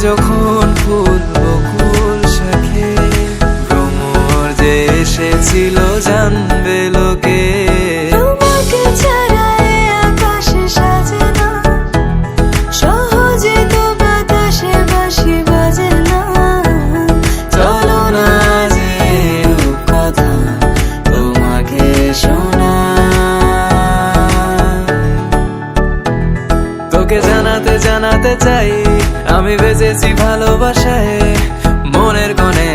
যখন ফুল বকুল শাখে, ভ্রমর যে এসেছিল জানবে লোকে। তোমাকে ছাড়া এ আকাশ সাজে না, সহজে তো বাতাসে বাঁশি বাজে না। চলো না যে কথা তোমাকে শোনা, তোকে জানাতে জানাতে চাই আমি বেঁচেছি ভালোবাসায়। মনের কোণে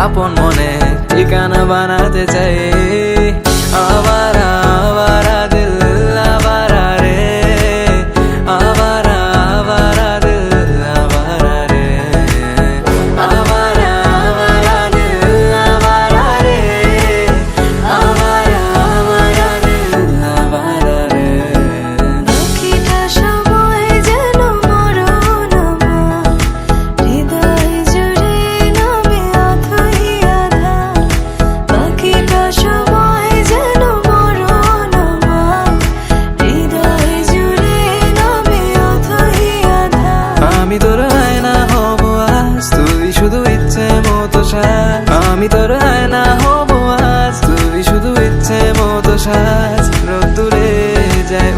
আপন মনে ঠিকানা বানাতে চাই। আবারা আবারা দিল আবারা রে, আবারা আবারা দিল আবারা রে, আবারা আবারা দিল আবারা রে, আবারা আবারা দিল আবারা রে। বাকিটা সময় যেন মরণ আমার, হৃদয় জুড়ে নামে অথই আধার। বাকিটা সময় যেন মরণ আমার, হৃদয় জুড়ে নামে অথই আধার। আমি তোর আয়না হব আজ, তুই শুধু ইচ্ছে মতো সাজ। আমি তোর আয়না হব আজ, তুই শুধু ইচ্ছে মতো সাজ। রোদ্দুরে যায়